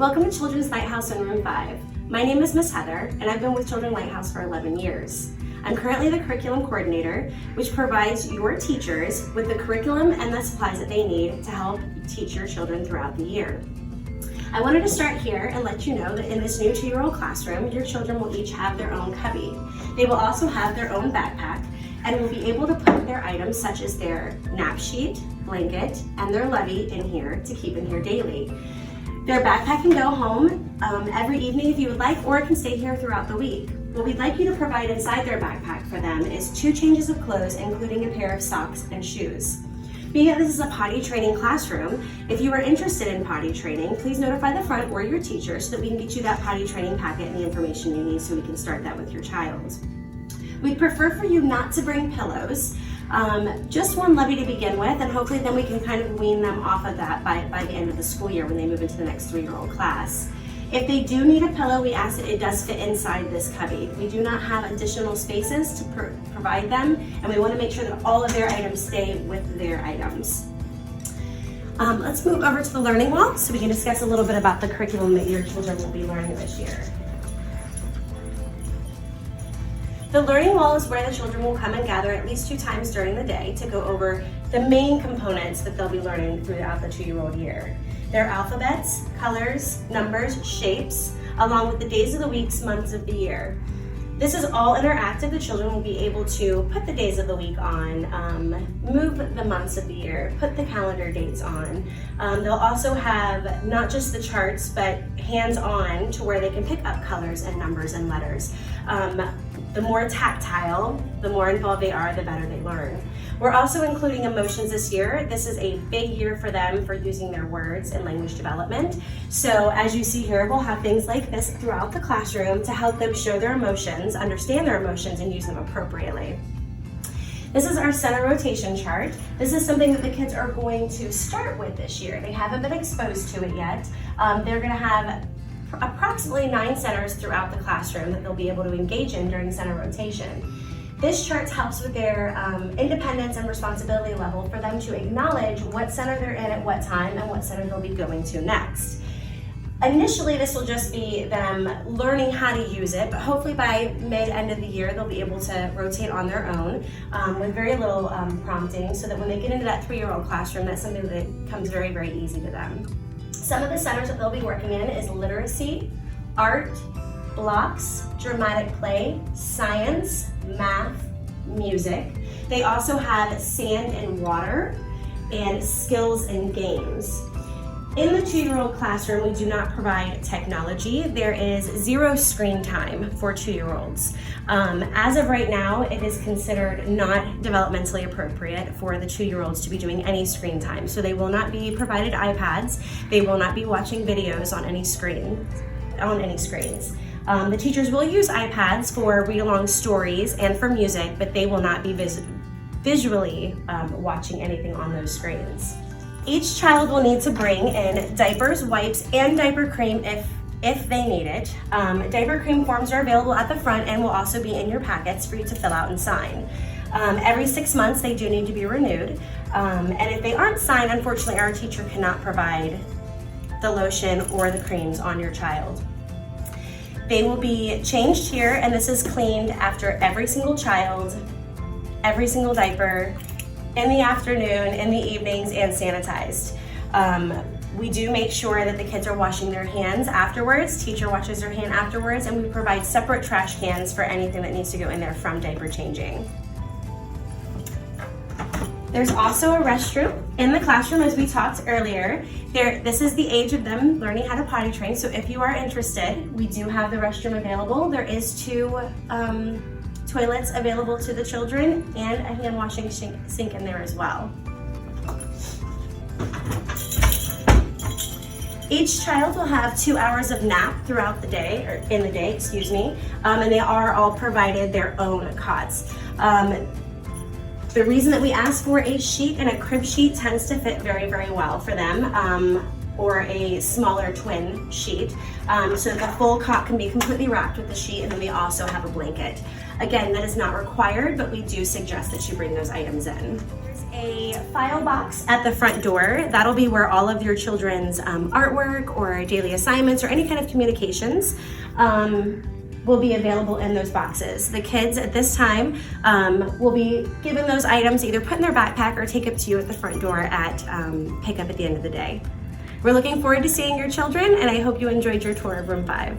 Welcome to Children's Lighthouse in Room 5. My name is Miss Heather, and I've been with Children's Lighthouse for 11 years. I'm currently the curriculum coordinator, which provides your teachers with the curriculum and the supplies that they need to help teach your children throughout the year. I wanted to start here and let you know that in this new 2-year-old classroom, your children will each have their own cubby. They will also have their own backpack and will be able to put their items such as their nap sheet, blanket, and their levy in here to keep in here daily. Their backpack can go home every evening if you would like, or it can stay here throughout the week. What we'd like you to provide inside their backpack for them is 2 changes of clothes, including a pair of socks and shoes. Being that this is a potty training classroom, if you are interested in potty training, please notify the front or your teacher so that we can get you that potty training packet and the information you need so we can start that with your child. We'd prefer for you not to bring pillows, just one levy to begin with, and hopefully then we can kind of wean them off of that by the end of the school year when they move into the next 3-year-old class. If they do need a pillow, we ask that it does fit inside this cubby. We do not have additional spaces to provide them, and we want to make sure that all of their items stay with their items. Let's move over to the learning wall so we can discuss a little bit about the curriculum that your children will be learning this year. The learning wall is where the children will come and gather at least 2 times during the day to go over the main components that they'll be learning throughout the 2-year-old year. Their alphabets, colors, numbers, shapes, along with the days of the weeks, months of the year. This is all interactive. The children will be able to put the days of the week on, move the months of the year, put the calendar dates on. They'll also have not just the charts, but hands-on to where they can pick up colors and numbers and letters. The more tactile, the more involved they are, the better they learn. We're also including emotions this year. This is a big year for them for using their words and language development. So as you see here, we'll have things like this throughout the classroom to help them show their emotions, understand their emotions, and use them appropriately. This is our center rotation chart. This is something that the kids are going to start with this year. They haven't been exposed to it yet. They're gonna have approximately 9 centers throughout the classroom that they'll be able to engage in during center rotation. This chart helps with their independence and responsibility level for them to acknowledge what center they're in at what time and what center they'll be going to next. Initially, this will just be them learning how to use it, but hopefully by mid-end of the year, they'll be able to rotate on their own with very little prompting, so that when they get into that 3-year-old classroom, that's something that comes very, very easy to them. Some of the centers that they'll be working in is literacy, art, blocks, dramatic play, science, math, music. They also have sand and water and skills and games. In the 2-year-old classroom, we do not provide technology. There is 0 screen time for 2-year-olds. As of right now, it is considered not developmentally appropriate for the 2-year-olds to be doing any screen time. So they will not be provided iPads. They will not be watching videos on any screens. The teachers will use iPads for read-along stories and for music, but they will not be visually watching anything on those screens. Each child will need to bring in diapers, wipes, and diaper cream if they need it. Diaper cream forms are available at the front and will also be in your packets for you to fill out and sign. Every 6 months, they do need to be renewed. And if they aren't signed, unfortunately, our teacher cannot provide the lotion or the creams on your child. They will be changed here, and this is cleaned after every single child, every single diaper, in the afternoon, in the evenings, and sanitized. We do make sure that the kids are washing their hands afterwards. Teacher washes their hand afterwards, and we provide separate trash cans for anything that needs to go in there from diaper changing. There's also a restroom in the classroom, as we talked earlier. This is the age of them learning how to potty train, so if you are interested, we do have the restroom available. There is 2 toilets available to the children and a hand washing sink in there as well. Each child will have 2 hours of nap throughout the day, or in the day, excuse me, and they are all provided their own cots. The reason that we ask for a sheet and a crib sheet tends to fit very, very well for them, or a smaller twin sheet, so that the full cot can be completely wrapped with the sheet, and then we also have a blanket. Again, that is not required, but we do suggest that you bring those items in. There's a file box at the front door. That'll be where all of your children's artwork or daily assignments or any kind of communications will be available in those boxes. The kids at this time will be given those items, either put in their backpack or take up to you at the front door at pickup at the end of the day. We're looking forward to seeing your children, and I hope you enjoyed your tour of room 5.